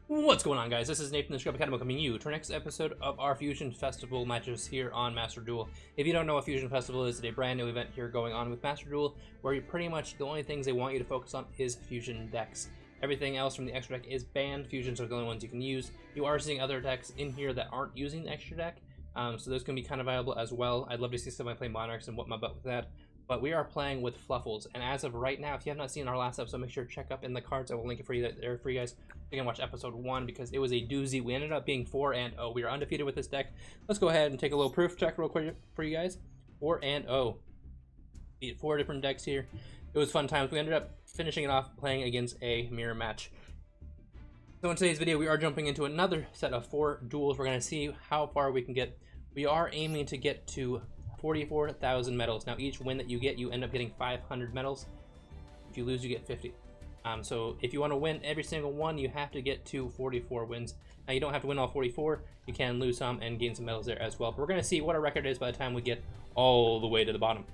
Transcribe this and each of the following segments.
What's going on, guys? This is Nathan the Scrub Academy coming you to our next episode of our Fusion Festival matches here on Master Duel. If you don't know what Fusion Festival is, it's a brand new event here going on with Master Duel, where you pretty much the only things they want you to focus on is Fusion decks. Everything else from the extra deck is banned. Fusions are the only ones you can use. You are seeing other decks in here that aren't using the extra deck, so those can be kind of viable as well. I'd love to see somebody play Monarchs and what my butt with that. But we are playing with Fluffals, and as of right now, if you have not seen our last episode, make sure to check up in the cards. I will link it for you there for you guys. You can watch episode 1 because it was a doozy. We ended up being 4-0. We are undefeated with this deck. Let's go ahead and take a little proof check real quick for you guys. 4-0. Beat 4 different decks here. It was fun times. We ended up finishing it off playing against a mirror match. So in today's video, we are jumping into another set of 4 duels. We're going to see how far we can get. We are aiming to get to 44,000 medals. Now each win that you get, you end up getting 500 medals. If you lose, you get 50. So if you want to win every single one, you have to get to 44 wins. Now you don't have to win all 44. You can lose some and gain some medals there as well. But we're going to see what our record is by the time we get all the way to the bottom.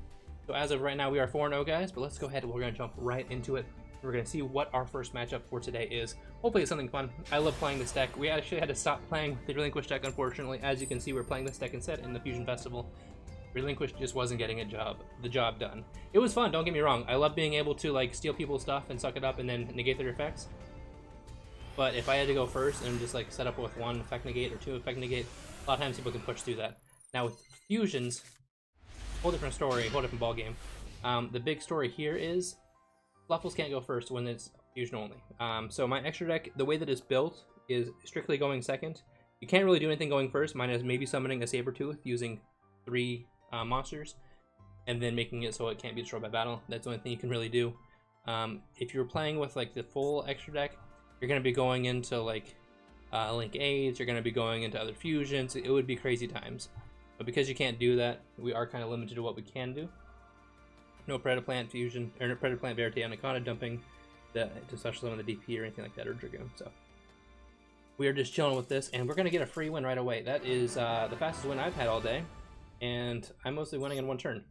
So as of right now, we are 4-0, guys. But let's go ahead and we're going to jump right into it. We're going to see what our first matchup for today is. Hopefully it's something fun. I love playing this deck. We actually had to stop playing the Relinquish deck, unfortunately. As you can see, we're playing this deck instead in the Fusion Festival. Relinquish just wasn't getting the job done. It was fun, don't get me wrong. I love being able to like steal people's stuff and suck it up and then negate their effects. But if I had to go first and just like set up with 1 effect negate or 2 effect negate, a lot of times people can push through that. Now with fusions, whole different story, whole different ball game. The big story here is Fluffals can't go first when it's fusion only. So my extra deck, the way that it's built, is strictly going second. You can't really do anything going first. Mine is maybe summoning a Sabertooth using 3 monsters and then making it so it can't be destroyed by battle. That's the only thing you can really do. If you're playing with like the full extra deck, you're going to be going into like Link Aids, you're going to be going into other fusions. It would be crazy times. But because you can't do that, we are kind of limited to what we can do. No Predaplant fusion, or no Predaplant Verite Anaconda dumping to special summon the DP or anything like that, or Dragoon. So we are just chilling with this, and we're going to get a free win right away. That is the fastest win I've had all day. And I'm mostly winning in 1 turn.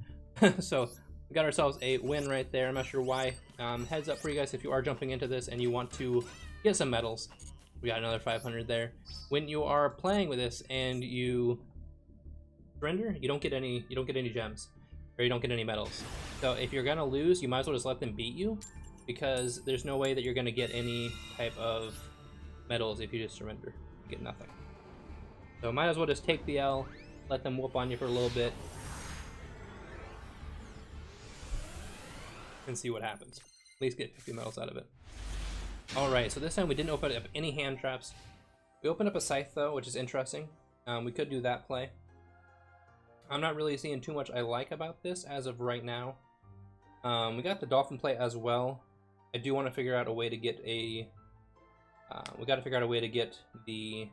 So we got ourselves a win right there. I'm not sure why. Heads up for you guys if you are jumping into this and you want to get some medals. We got another 500 there. When you are playing with this and you surrender, you don't get any gems, or you don't get any medals. So if you're gonna lose, you might as well just let them beat you, because there's no way that you're gonna get any type of medals if you just surrender. You get nothing. So might as well just take the L. Let them whoop on you for a little bit and see what happens. At least get 50 medals out of it. Alright, so this time we didn't open up any hand traps. We opened up a Scythe though, which is interesting. We could do that play. I'm not really seeing too much I like about this as of right now. We got the Dolphin play as well. I do want to figure out a way to get a... we got to figure out a way to get the...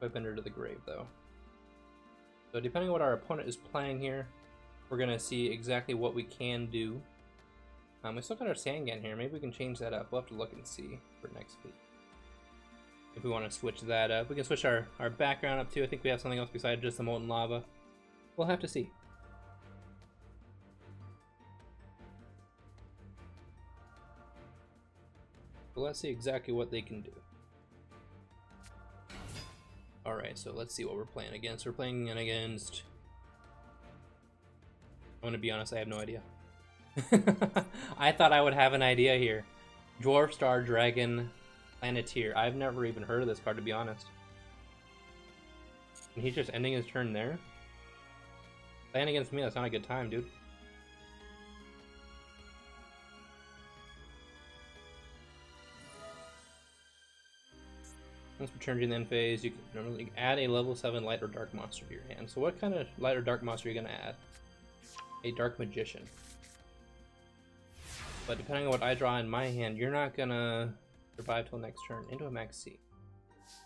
Weapon to the grave though. So depending on what our opponent is playing here, we're gonna see exactly what we can do. We still got our Sangan here. Maybe we can change that up. We'll have to look and see for next week. If we want to switch that up. We can switch our background up too. I think we have something else besides just the molten lava. We'll have to see. So let's see exactly what they can do. Alright, so let's see what we're playing against. We're playing against... I'm gonna be honest, I have no idea. I thought I would have an idea here. Dwarf Star Dragon Planeteer. I've never even heard of this card, to be honest. And he's just ending his turn there? Playing against me, that's not a good time, dude. Once returned in the end phase, you can normally add a level 7 light or dark monster to your hand. So what kind of light or dark monster are you going to add? A Dark Magician. But depending on what I draw in my hand, you're not going to survive till next turn. Into a Max C.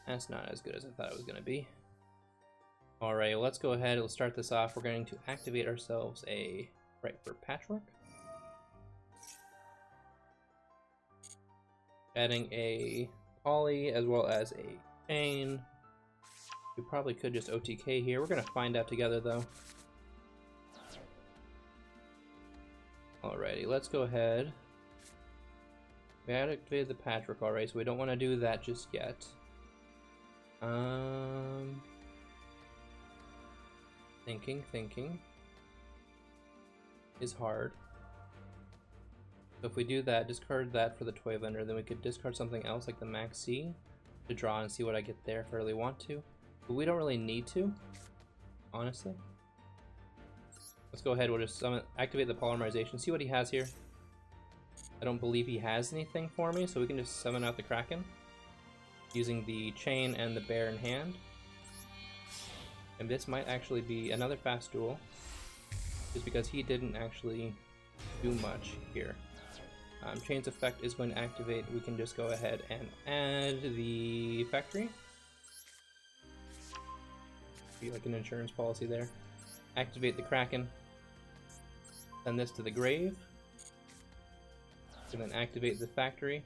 That's not as good as I thought it was going to be. Alright, let's go ahead. Let's start this off. We're going to activate ourselves a for Patchwork. Adding a Poly as well as a Chain. We probably could just OTK here. We're gonna find out together though. Alrighty, let's go ahead We activated the patchwork already, so we don't want to do that just yet. Thinking is hard. So if we do that, discard that for the toy vendor, then we could discard something else like the Maxi to draw and see what I get there if I really want to. But we don't really need to, honestly. Let's go ahead, we'll just activate the polymerization, see what he has here. I don't believe he has anything for me, so we can just summon out the Kraken using the chain and the bear in hand. And this might actually be another fast duel, just because he didn't actually do much here. Chain's effect is going to activate. We can just go ahead and add the factory. Be like an insurance policy there. Activate the Kraken. Send this to the grave. And then activate the factory.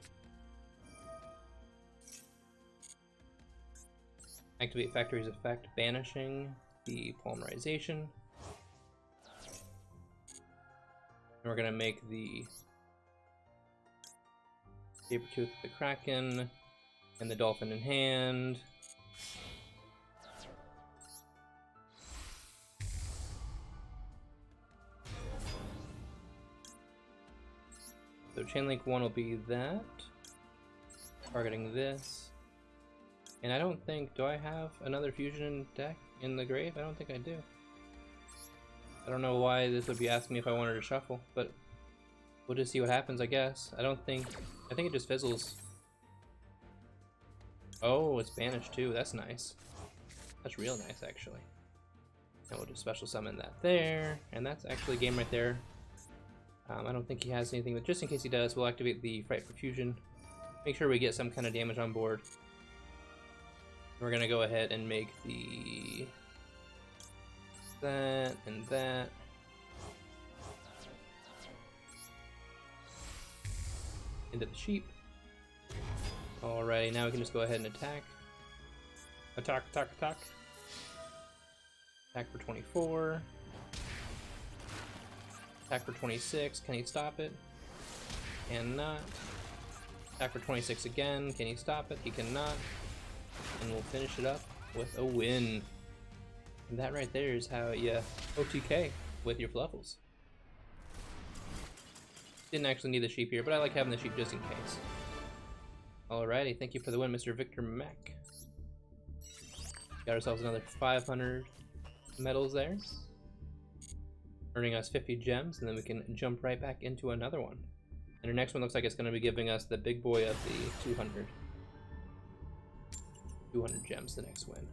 Activate factory's effect, banishing the polymerization. And we're gonna make the Sabertooth, the Kraken, and the Dolphin in hand. So Chainlink 1 will be that. Targeting this. And I don't think, do I have another fusion deck in the grave? I don't think I do. I don't know why this would be asking me if I wanted to shuffle, but we'll just see what happens, I guess. I think it just fizzles. Oh, it's banished too, that's nice. That's real nice, actually. And we'll just special summon that there, and that's actually a game right there. I don't think he has anything, but just in case he does, we'll activate the Frightful Fusion. Make sure we get some kind of damage on board. We're gonna go ahead and make that and that. Into the sheep. Alrighty, now we can just go ahead and attack. Attack. Attack for 24. Attack for 26, can he stop it? Cannot. Attack for 26 again, can he stop it? He cannot. And we'll finish it up with a win. And that right there is how you OTK with your Fluffals. Didn't actually need the sheep here, but I like having the sheep just in case. Alrighty, thank you for the win, Mr. Victor Mack. Got ourselves another 500 medals there. Earning us 50 gems, and then we can jump right back into another one. And our next one looks like it's going to be giving us the big boy of the 200 gems, the next win.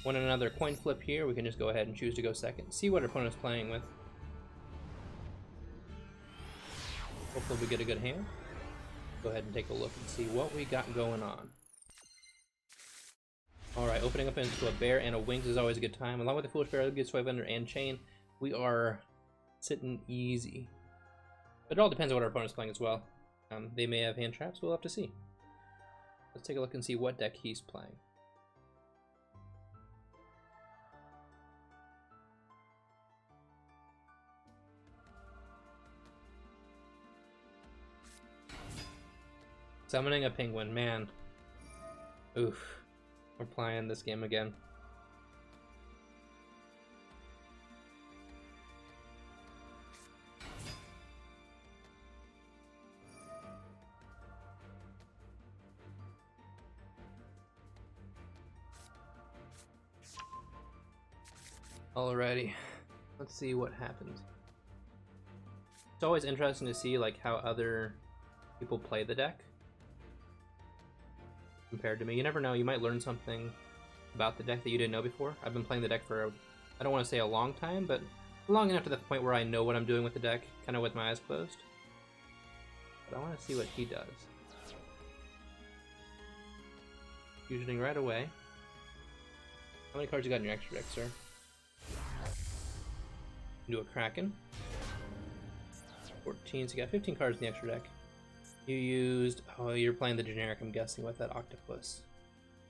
Want another coin flip here, we can just go ahead and choose to go second. See what our opponent's playing with. Hopefully we get a good hand. Go ahead and take a look and see what we got going on. Alright, opening up into a bear and a wings is always a good time. Along with the Foolish Bear, good Toy Vendor, and Chain, we are sitting easy. But it all depends on what our opponent's playing as well. They may have hand traps, we'll have to see. Let's take a look and see what deck he's playing. Summoning a penguin, man. Oof. We're playing this game again. Alrighty, let's see what happens. It's always interesting to see like how other people play the deck compared to me. You never know, you might learn something about the deck that you didn't know before. I've been playing the deck for, I don't want to say a long time, but long enough to the point where I know what I'm doing with the deck, kind of with my eyes closed. But I want to see what he does. Fusioning right away. How many cards you got in your extra deck, sir? Do a Kraken. 14, so you got 15 cards in the extra deck. You used, oh, you're playing the generic, I'm guessing, with that octopus.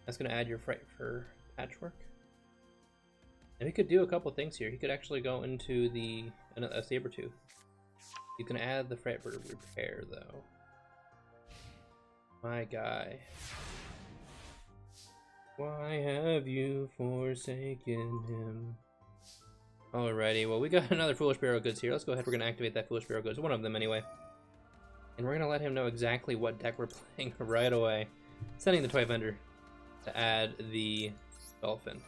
That's going to add your Fright for Patchwork. And he could do a couple things here. He could actually go into a Sabertooth. You can add the Fright for Repair, though. My guy. Why have you forsaken him? Alrighty, well we got another Foolish Barrel Goods here. Let's go ahead, we're going to activate that Foolish Barrel Goods, one of them anyway. And we're going to let him know exactly what deck we're playing right away. Sending the toy vendor to add the dolphin.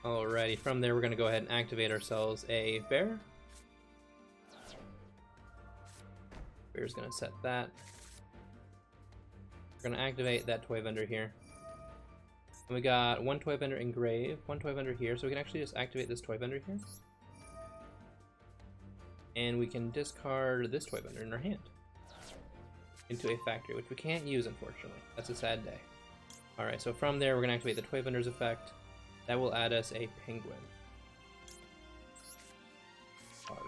Alrighty, from there we're going to go ahead and activate ourselves a bear. Bear's going to set that. We're going to activate that toy vendor here. And we got one toy vendor engrave, one toy vendor here, so we can actually just activate this toy vendor here. And we can discard this toy vendor in our hand into a factory, which we can't use, unfortunately. That's a sad day. Alright, so from there we're going to activate the toy vendor's effect. That will add us a penguin. Alright.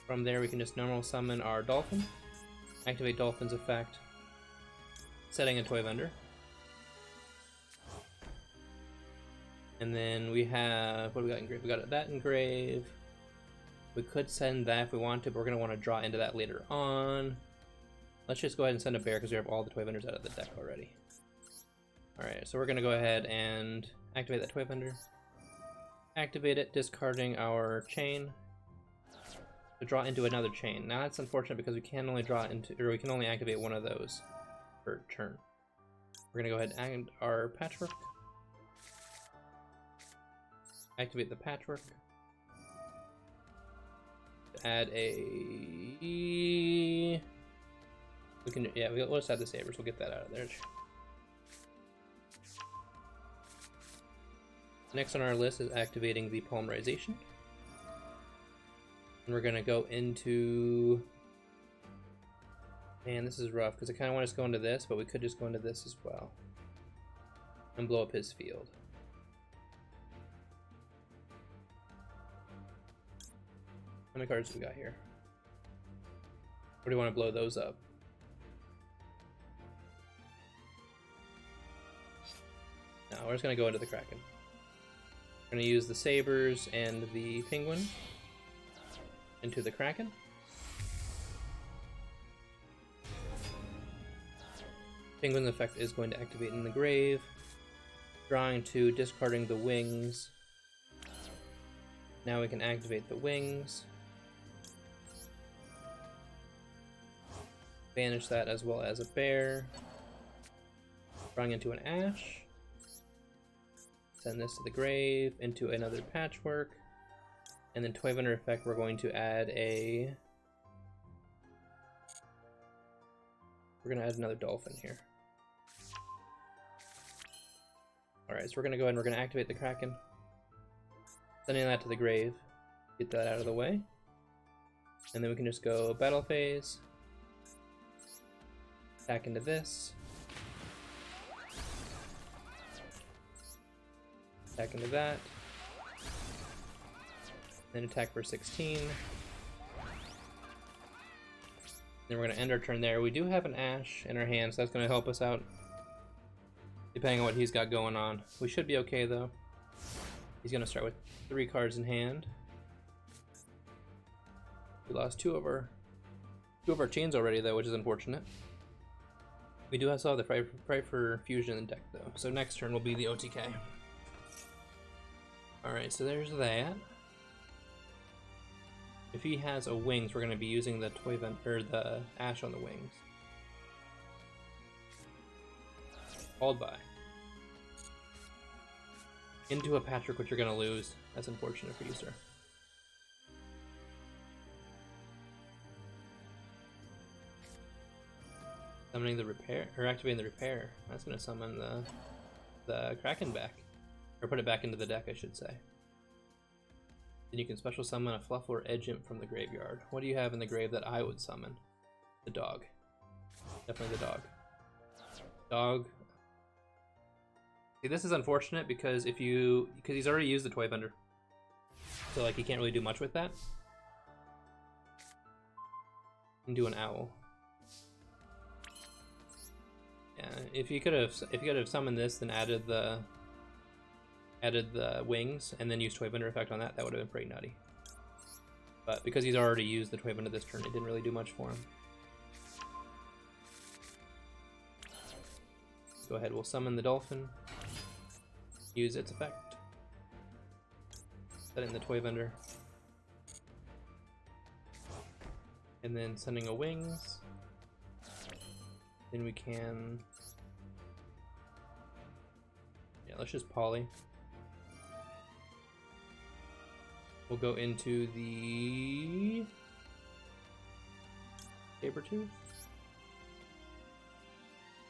From there we can just normal summon our dolphin, activate dolphin's effect, setting a toy vendor. And then we have, what do we got engrave? We got that engrave. We could send that if we want to, but we're going to want to draw into that later on. Let's just go ahead and send a bear because we have all the toy vendors out of the deck already. Alright, so we're going to go ahead and activate that toy vendor. Activate it, discarding our chain to draw into another chain. Now that's unfortunate because we can only draw into, or we can only activate one of those per turn. We're going to go ahead and add our patchwork. Activate the patchwork. Add a... We can, yeah, we'll just add the sabers. We'll get that out of there. Next on our list is activating the polymerization. And we're going to go into... Man, this is rough because I kind of want us to go into this, but we could just go into this as well. And blow up his field. How many cards do we got here? Or do you want to blow those up? No, we're just going to go into the Kraken. We're going to use the sabers and the penguin into the Kraken. Penguin's effect is going to activate in the grave, drawing to discarding the wings. Now we can activate the wings. Banish that as well as a bear. Drawing into an ash. Send this to the grave, into another patchwork. And then toy vendor effect, we're going to add a... We're going to add another dolphin here. Alright, so we're going to go ahead and we're going to activate the Kraken. Sending that to the grave. Get that out of the way. And then we can just go battle phase. Back into this. Back into that. Then attack for 16. Then we're going to end our turn there. We do have an Ash in our hand, so that's going to help us out. Depending on what he's got going on. We should be okay though. He's going to start with 3 cards in hand. We lost two of our chains already though, which is unfortunate. We do still have the Fight for Fusion in the deck though. So next turn will be the OTK. Alright, so there's that. If he has a wings, we're going to be using the toy vent or the Ash on the wings. Followed by into a patchwork, which you're going to lose. That's unfortunate for you, sir. Summoning the repair, or activating the repair. That's going to summon the Kraken back. Or put it back into the deck, I should say. Then you can special summon a Fluffal or Edge Imp from the graveyard. What do you have in the grave that I would summon? The dog. Definitely the dog. Dog. See, this is unfortunate because because he's already used the toy vendor. So like he can't really do much with that. And do an owl. Yeah, if you could have summoned this, then added the wings, and then used toy vendor effect on that, that would have been pretty nutty. But because he's already used the Toy Bender this turn, it didn't really do much for him. Let's go ahead, we'll summon the Dolphin. Use its effect. Set it in the Toy Bender. And then sending a Wings. Then we can... yeah, let's just Poly. We'll go into the Sabertooth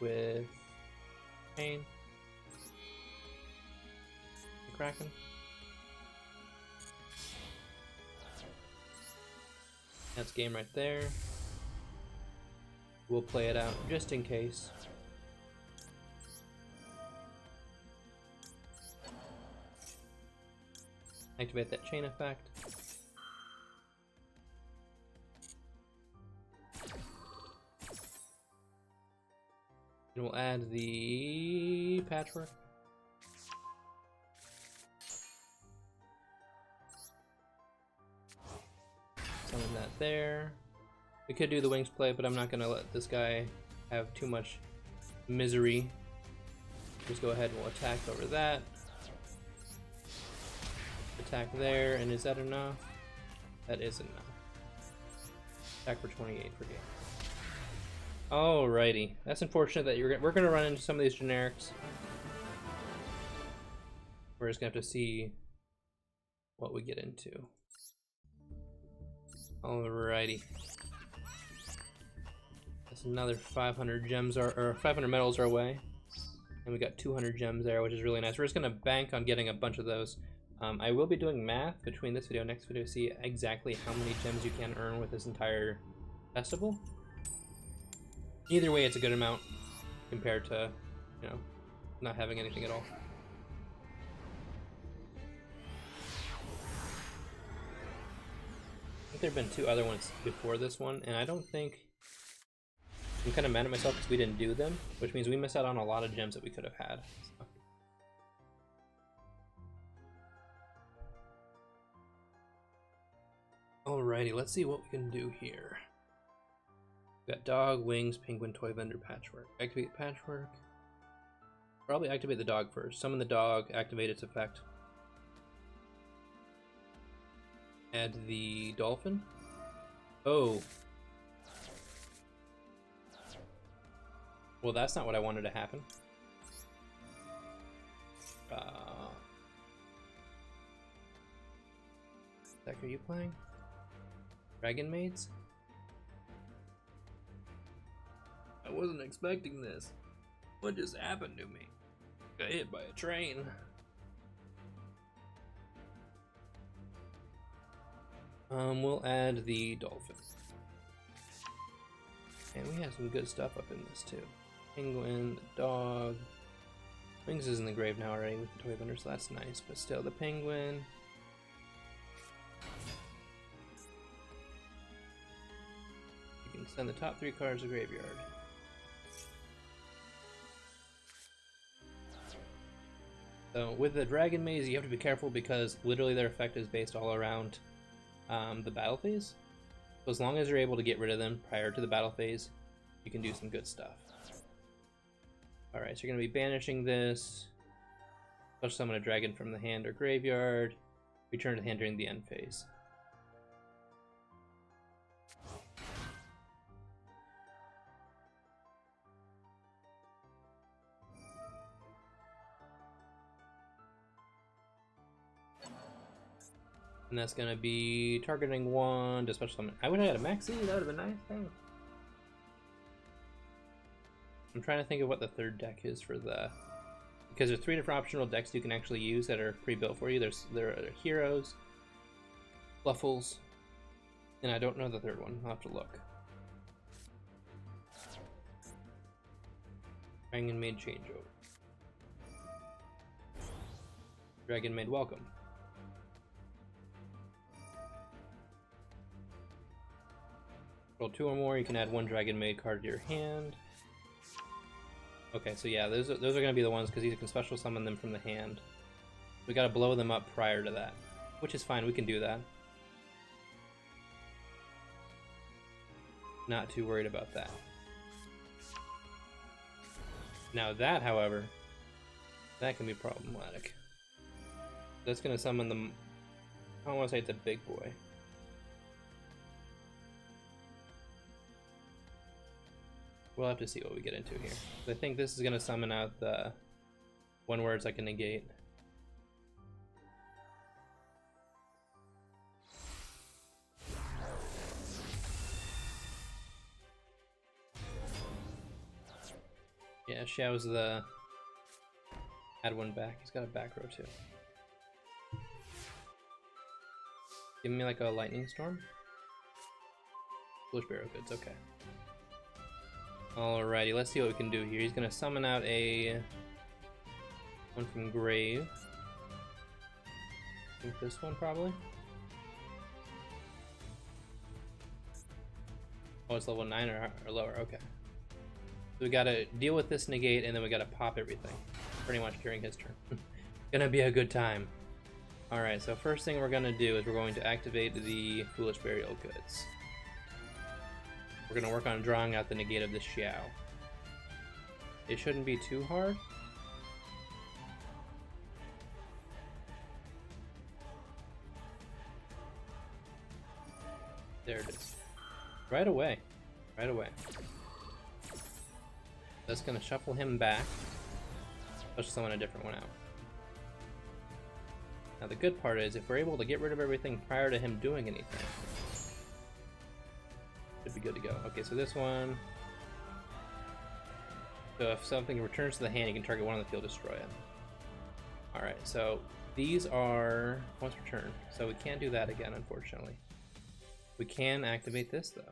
with Pain, the Kraken. That's game right there. We'll play it out just in case. Activate that chain effect. And we'll add the Patchwork. Summon that there. We could do the Wings play, but I'm not going to let this guy have too much misery. Just go ahead and we'll attack over that. Attack there, and is that enough? That is enough. Attack for 28 for game. Alrighty, that's unfortunate that we're gonna run into some of these generics. We're just gonna have to see what we get into. Alrighty. That's another 500 gems or 500 medals our way, and we got 200 gems there, which is really nice. We're just gonna bank on getting a bunch of those. I will be doing math between this video and next video to see exactly how many gems you can earn with this entire festival. Either way, it's a good amount compared to, you know, not having anything at all. I think there have been 2 other ones before this one, and I don't think... I'm kind of mad at myself because we didn't do them, which means we missed out on a lot of gems that we could have had. So. Alrighty, let's see what we can do here. We got Dog, Wings, Penguin, Toy Vendor, Patchwork. Activate Patchwork. Probably activate the dog first. Summon the dog, activate its effect. Add the Dolphin. Oh. Well, that's not what I wanted to happen. Deck are you playing? Dragon Maids? I wasn't expecting this. What just happened to me? Got hit by a train. We'll add the Dolphin. And we have some good stuff up in this too. Penguin, the dog. Wings is in the grave now already with the Toy Vendor, so that's nice. But still, the Penguin. You can send the top 3 cards to the graveyard. So with the Dragon Maze, you have to be careful because literally their effect is based all around the battle phase. So as long as you're able to get rid of them prior to the battle phase, you can do some good stuff. Alright, so you're going to be banishing this. Plus summon a dragon from the hand or graveyard. Return to the hand during the end phase. And that's going to be targeting 1 to special summon. I would have had a Maxi, that would have been nice. Dang. I'm trying to think of what the third deck is for the... Because there's 3 different optional decks you can actually use that are pre-built for you. There are Heroes, Fluffals, and I don't know the third one. I'll have to look. Dragon Maid changeover. Dragon Maid welcome. Roll 2 or more, you can add 1 Dragon Maid card to your hand. Okay, so yeah, those are going to be the ones because you can special summon them from the hand. We got to blow them up prior to that, which is fine. We can do that. Not too worried about that. Now that, however, that can be problematic. That's gonna summon the... I don't want to say it's a big boy. We'll have to see what we get into here. I think this is gonna summon out the one where it's like a negate. Yeah, Xiao's the... Add one back. He's got a back row too. Give me like a lightning storm. Foolish barrel goods, okay. Alrighty, let's see what we can do here. He's gonna summon out a one from grave. I think this one probably. Oh, it's level 9 or lower, okay. So we gotta deal with this negate and then we gotta pop everything. Pretty much during his turn. Gonna be a good time. Alright, so first thing we're gonna do is we're going to activate the Foolish Burial Goods. We're gonna work on drawing out the negate of this Xiao. It shouldn't be too hard. There it is. Right away. Right away. That's gonna shuffle him back. Let's summon a different one out. Now the good part is if we're able to get rid of everything prior to him doing anything, should be good to go. Okay, so this one. So if something returns to the hand, you can target one on the field, destroy it. Alright, so these are once returned. So we can't do that again, unfortunately. We can activate this though.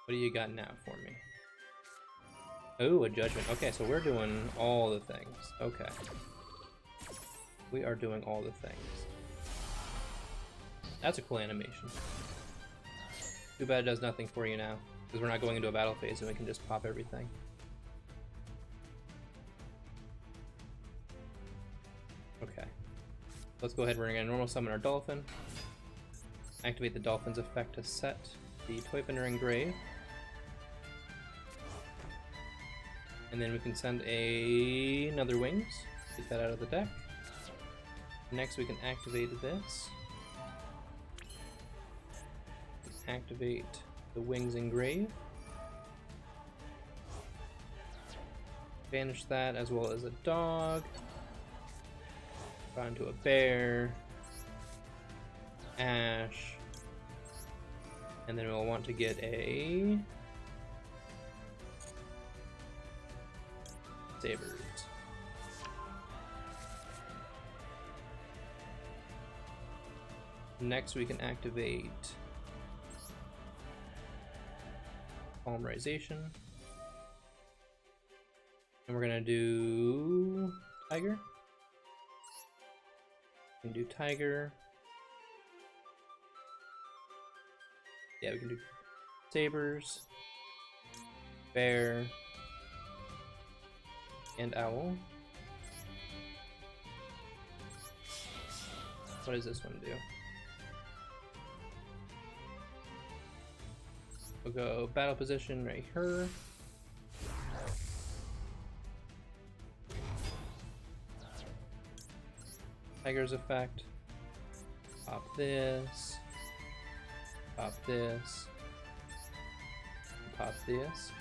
What do you got now for me? Oh, a judgment. Okay, so we're doing all the things. Okay. We are doing all the things. That's a cool animation. Too bad it does nothing for you now, because we're not going into a battle phase and we can just pop everything. Okay. Let's go ahead, we're gonna normal summon our dolphin. Activate the dolphin's effect to set the Toypender in grave. And then we can send another wings. Get that out of the deck. Next we can activate this. Activate the wings in grave. Banish that as well as a dog. Onto a bear. Ash. And then we'll want to get a Sabers. Next we can activate Polymerization. And we're gonna do Tiger. We can do Tiger. Yeah, we can do Sabers, Bear, and Owl. What does this one do? We'll go battle position right here. Tiger's effect. Pop this. Pop this. Pop this.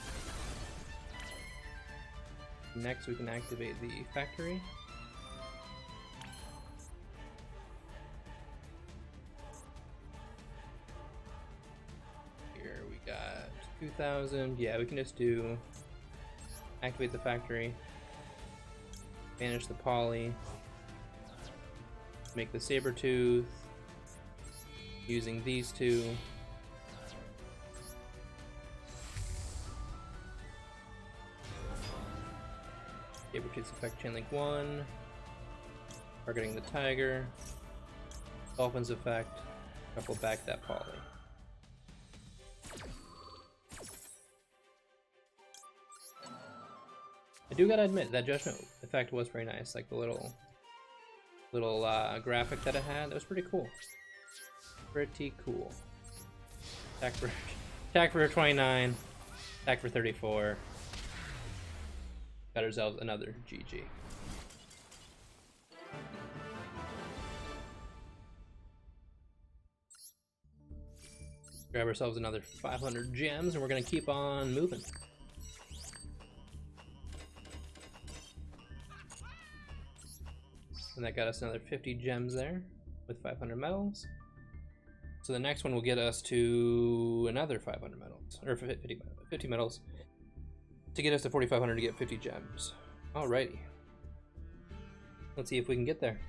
Next we can activate the factory. Here we got 2,000. Yeah, we can just do activate the factory. Banish the poly. Make the Sabertooth. Using these two. Sabertooth's effect chainlink 1. Targeting the tiger. Dolphin's effect. Shuffle back that poly. I do gotta admit, that judgment effect was very nice, like the little little graphic that it had. That was pretty cool. Pretty cool. Attack for 29. Attack for 34. Got ourselves another GG. Grab ourselves another 500 gems, and we're gonna keep on moving. And that got us another 50 gems there with 500 medals. So the next one will get us to another 500 medals, or 50 medals, to get us to 4,500 to get 50 gems. Alrighty. Let's see if we can get there.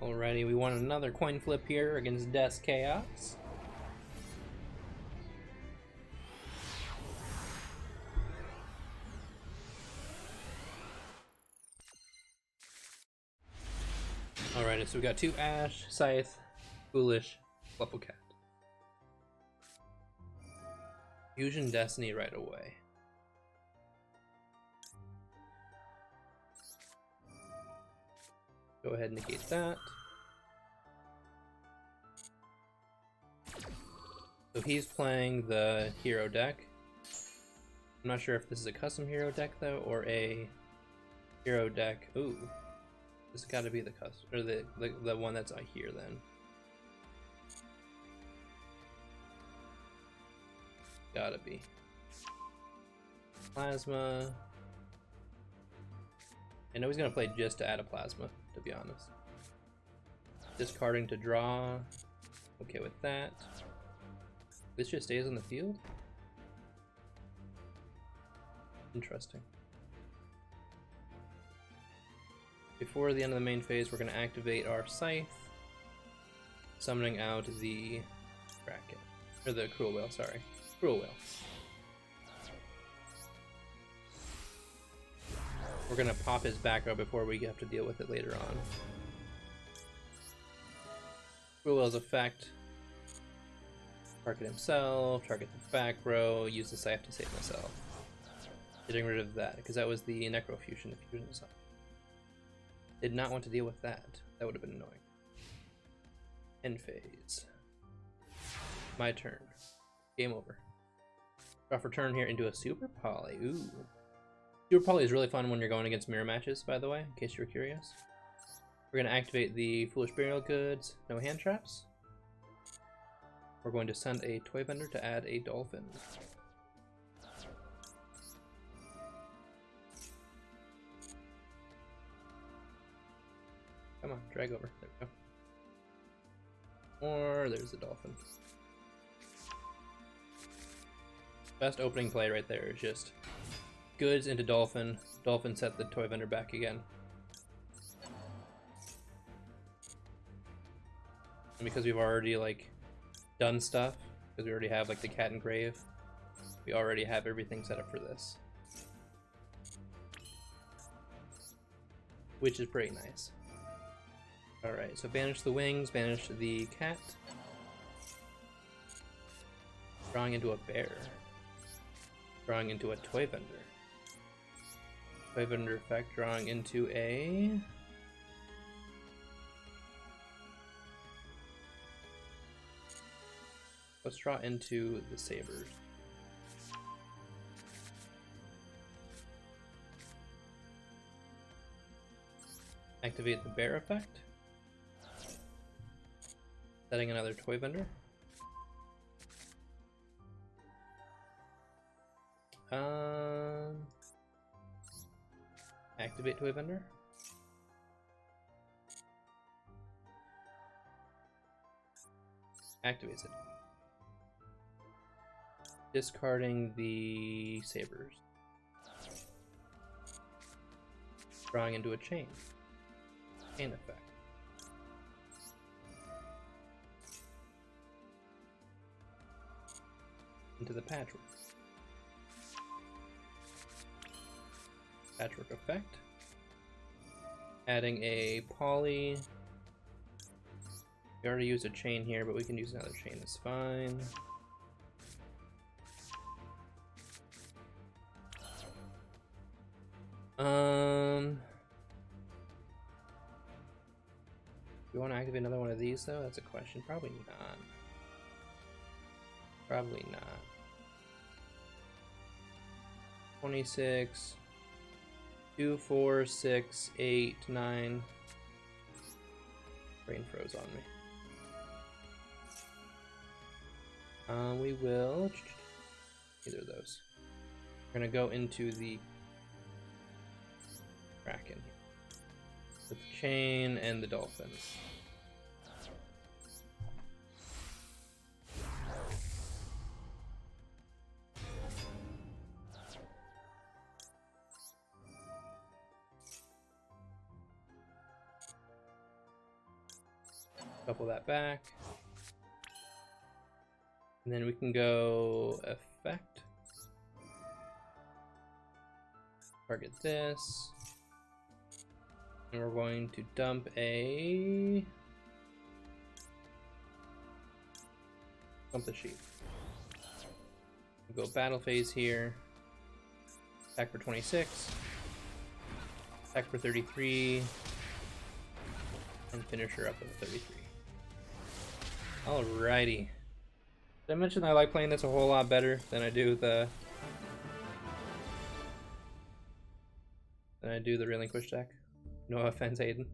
Alrighty, we want another coin flip here against Death's Chaos. Alrighty, so we got 2 Ash, Scythe, Foolish, Fluffal Cat. Fusion Destiny right away. Go ahead and negate that. So he's playing the hero deck. I'm not sure if this is a custom hero deck though, or a hero deck. Ooh, this has got to be the custom, or the one that's here then. Gotta be. Plasma. I know he's gonna play just to add a plasma, to be honest. Discarding to draw. Okay with that. This just stays on the field? Interesting. Before the end of the main phase, we're gonna activate our Scythe, summoning out the Kraken. Or the Cruel Whale, sorry. Cruel Whale. We're gonna pop his back row before we have to deal with it later on. Cruel Whale's effect. Target himself, target the back row, use the Scythe to save myself. Getting rid of that, because that was the Necro Fusion, the Fusion Scythe. Did not want to deal with that. That would have been annoying. End phase. My turn. Game over. Draw for turn here into a Super Poly. Ooh. Super Poly is really fun when you're going against mirror matches, by the way, in case you're curious. We're going to activate the Foolish Burial Goods, no hand traps. We're going to send a Toy Vendor to add a Dolphin. Come on, drag over. There we go. Or there's the Dolphin. Best opening play right there is just goods into Dolphin. Dolphin set the Toy Vendor back again. And because we've already like done stuff, because we already have like the Cat and Grave, we already have everything set up for this. Which is pretty nice. Alright, so banish the wings, banish the cat. Drawing into a bear. Drawing into a Toy Vendor. Toy Vendor effect, drawing into a... Let's draw into the Sabers. Activate the bear effect. Setting another Toy Vendor. Activate Toy Vendor. Activates it. Discarding the Sabers. Drawing into a chain. Chain effect. Into the Patchwork. Patchwork effect. Adding a Poly. We already used a chain here, but we can use another chain, it's fine. You want to activate another one of these though? That's a question. Probably not. Probably not. 26, 2, 4, 6, 8, 9. Brain froze on me. We will either of those. We're gonna go into the Kraken with the chain and the dolphin. Couple that back. And then we can go effect. Target this. And we're going to dump the sheep. We'll go battle phase here. Attack for 26. Attack for 33. And finish her up with 33. Alrighty. Did I mention I like playing this a whole lot better than I do the relinquish deck? No offense, Aiden.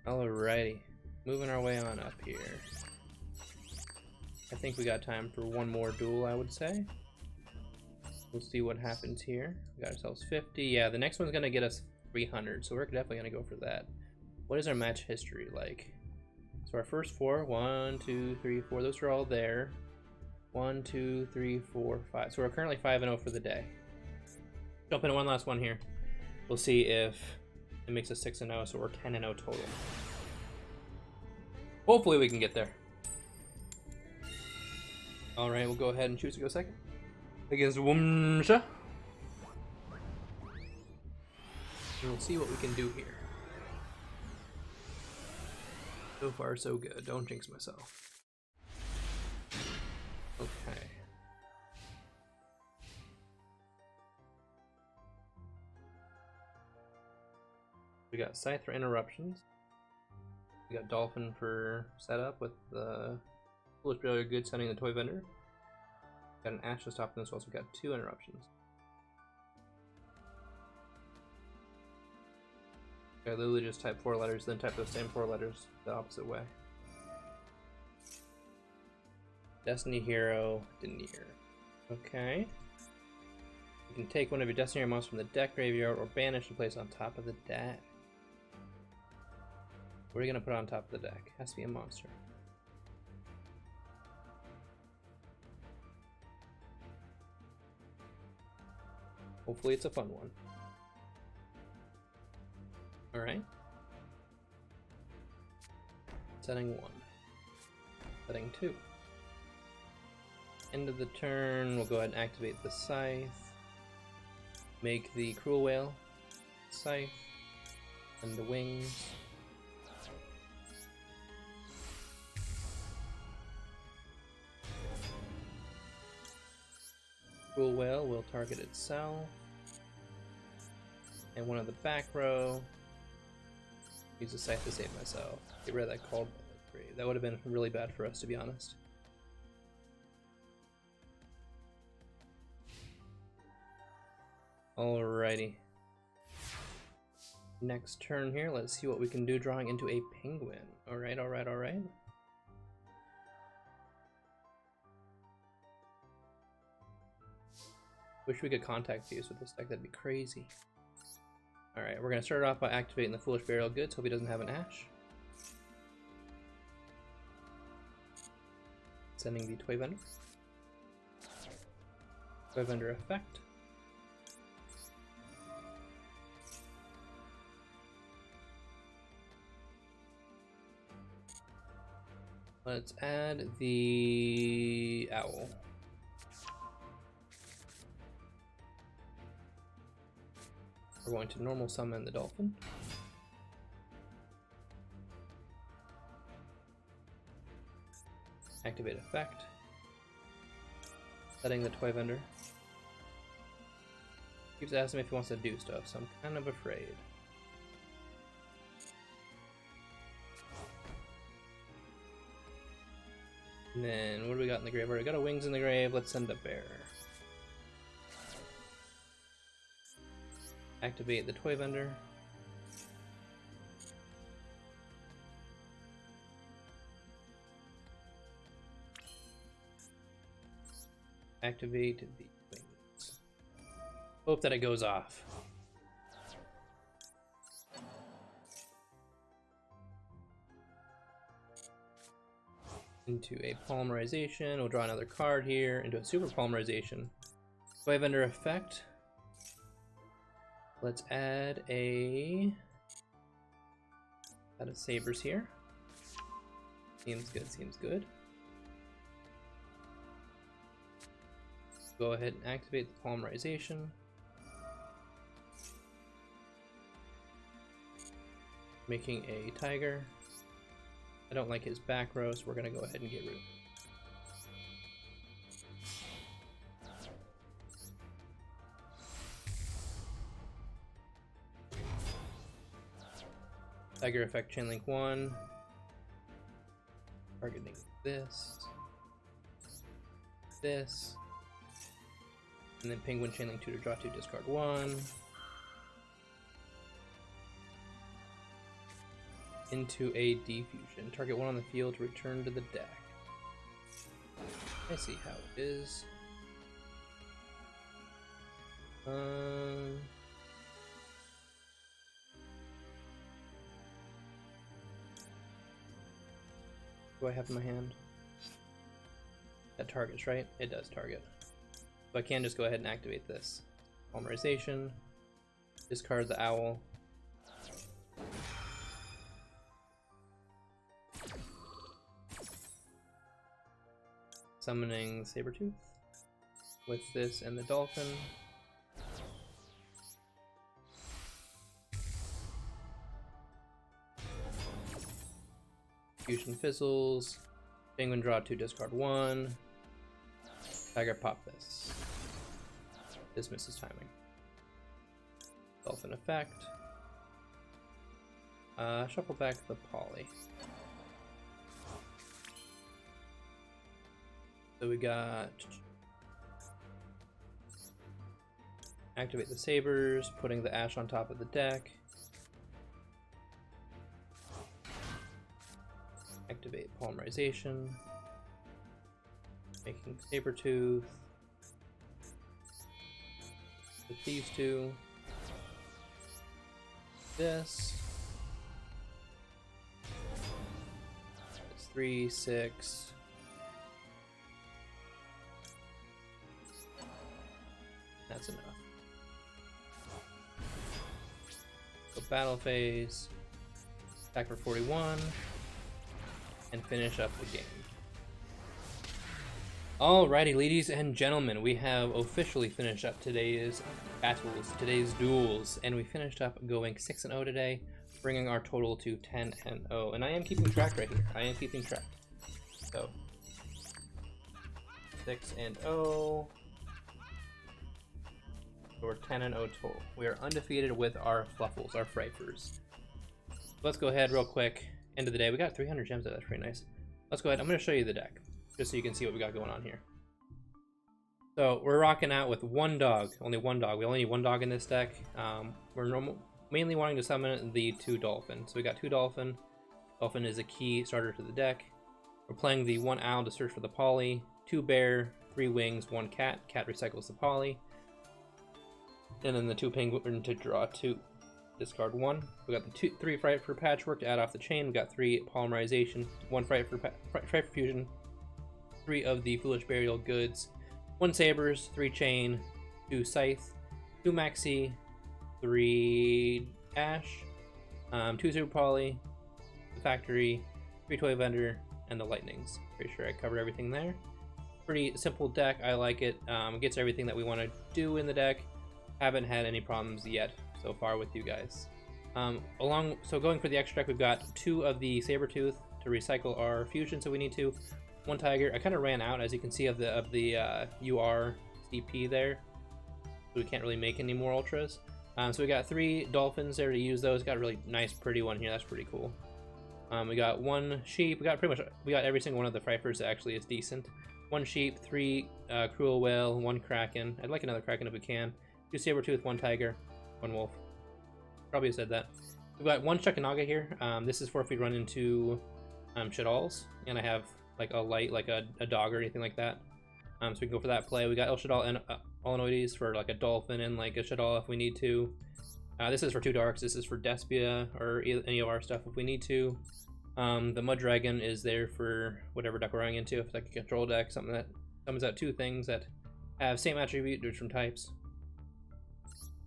Alrighty. Moving our way on up here. I think we got time for one more duel, I would say. We'll see what happens here. We got ourselves 50. Yeah, the next one's gonna get us 300, so we're definitely gonna go for that. What is our match history like? So our first 4, 1, 2, 3, 4, those are all there. 1, 2, 3, 4, 5. So we're currently 5-0 for the day. Jump into one last one here. We'll see if it makes us 6-0, so we're 10-0 total. Hopefully we can get there. Alright, we'll go ahead and choose to go second. Against Wumsha. And we'll see what we can do here. So far, so good. Don't jinx myself. Okay. We got Scythe for interruptions. We got Dolphin for setup with the Foolish Failure Good sending the toy vendor. Got an Ash to stop this, also got 2 interruptions. I literally just type 4 letters, then type those same 4 letters the opposite way. Destiny Hero, Denier. Okay. You can take one of your Destiny Hero monsters from the deck, graveyard, or banish and place on top of the deck. What are you gonna put on top of the deck? Has to be a monster. Hopefully it's a fun one. Alright. Setting 1. Setting 2. End of the turn, we'll go ahead and activate the Scythe. Make the Cruel Whale Scythe. And the wings. Cruel Whale will target itself. And one of the back row. Use the Scythe to save myself. Get rid of that Called By That would have been really bad for us, to be honest. Alrighty. Next turn here, let's see what we can do drawing into a penguin. Alright, alright, alright. Wish we could contact Fuse with this deck, that'd be crazy. Alright, we're going to start off by activating the Foolish Burial Goods. Hope he doesn't have an Ash. Sending the Toy Vendor. Toy Vendor effect. Let's add the Owl. We're going to normal summon the Dolphin. Activate effect. Setting the Toy Vendor. Keeps asking me if he wants to do stuff, so I'm kind of afraid. And then, what do we got in the grave? We got a wings in the grave. Let's send a bear. Activate the toy vendor. Activate the wings. Hope that it goes off. Into a polymerization. We'll draw another card here. Into a super polymerization. Toy vendor effect. Let's add a lot of sabers here. Seems good, seems good. Go ahead and activate the polymerization. Making a tiger. I don't like his back row, so we're gonna go ahead and get rid of it. Tiger effect chain link 1. Targeting this. This. And then penguin chain link 2 to draw 2, discard 1. Into a defusion. Target 1 on the field to return to the deck. I see how it is. What do I have in my hand? That targets, right? It does target. So I can just go ahead and activate this. Polymerization. Discard the owl. Summoning Sabertooth with this and the dolphin. Fusion fizzles. Penguin draw 2, discard 1. Tiger pop this. This misses timing. Dolphin effect. Shuffle back the poly. So we got activate the sabers, putting the ash on top of the deck. Activate polymerization, making Sabertooth with these two. This. It's 3, 6. That's enough. So battle phase, attack for 41, and finish up the game. Alrighty, ladies and gentlemen, we have officially finished up today's battles, today's duels, and we finished up going 6-0 today, bringing our total to 10-0. And I am keeping track right here. I am keeping track. So 6-0. So we're 10-0 total. We are undefeated with our Fluffals, our Frifers. Let's go ahead real quick. End of the day. We got 300 gems there. That's pretty nice. Let's go ahead. I'm going to show you the deck, just so you can see what we got going on here. So we're rocking out with one dog. Only one dog. We only need one dog in this deck. We're mainly wanting to summon the 2 dolphin. So we got 2 dolphin. Dolphin is a key starter to the deck. We're playing the 1 owl to search for the poly. 2 bear, 3 wings, 1 cat. Cat recycles the poly. And then the 2 penguin to draw 2. Discard 1. We got the 3 fright for patchwork to add off the chain. We got 3 polymerization, 1 fright for fusion, 3 of the foolish burial goods, 1 sabers, 3 chain, 2 scythe, 2 maxi, 3 ash, 2 super poly, the factory, 3 toy vendor, and the lightnings. Pretty sure I covered everything there. Pretty simple deck. I like it. It gets everything that we want to do in the deck. Haven't had any problems yet so far with you guys. So going for the extra deck, we've got 2 of the Sabertooth to recycle our fusion, so we need 2. 1 tiger. I kind of ran out, as you can see, of the UR CP there. we can't really make any more ultras. So we got 3 dolphins there to use those. Got a really nice, pretty one here. That's pretty cool. We got 1 sheep. We got every single one of the fripers that actually is decent. 1 sheep, 3 cruel whale, 1 kraken. I'd like another kraken if we can. 2 saber-tooth, 1 tiger, 1 wolf. Probably said that. We've got 1 Chuckanaga here. This is for if we run into Shaddolls, and I have like a light, like a dog or anything like that. So we can go for that play. We got El Shaddol and Alanoides for like a dolphin and like a Shaddol if we need to. This is for 2 darks. This is for Despia or any of our stuff if we need to. The Mud Dragon is there for whatever deck we're running into. If it's like a control deck, something that summons out 2 things that have same attribute, different types.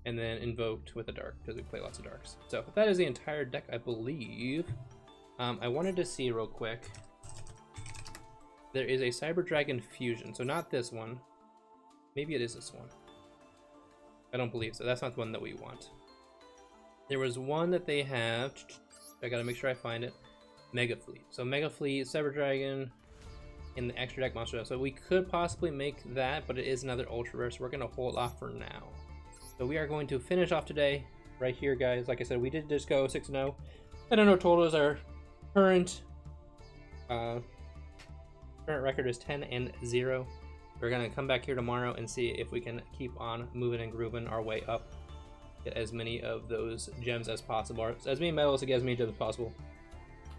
And then invoked with a dark, because we play lots of darks. So that is the entire deck, I believe. I wanted to see real quick. There is a Cyber Dragon Fusion, so not this one. Maybe it is this one. I don't believe so. That's not the one that we want. There was one that they have. I gotta make sure I find it. Mega Fleet. So Mega Fleet, Cyber Dragon, in the extra deck monster. So we could possibly make that, but it is another Ultra Rare, so we're gonna hold off for now. So we are going to finish off today right here, guys. Like I said, we did just go 6-0. I don't know, total is our current record is 10-0. We're gonna come back here tomorrow and see if we can keep on moving and grooving our way up. Get as many of those gems as possible, as many medals to get as many gems as possible.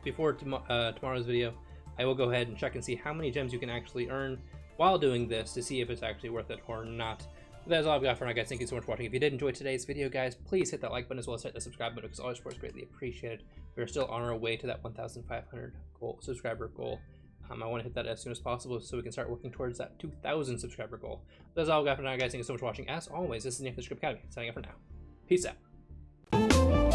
Before tomorrow's video, I will go ahead and check and see how many gems you can actually earn while doing this to see if it's actually worth it or not. But that's all I've got for now, guys. Thank you so much for watching. If you did enjoy today's video, guys, please hit that like button as well as hit the subscribe button because all your support is greatly appreciated. We're still on our way to that 1,500 subscriber goal. I want to hit that as soon as possible so we can start working towards that 2,000 subscriber goal. That's all I've got for now, guys. Thank you so much for watching. As always, this is Nathan from Academy, signing up for now. Peace out.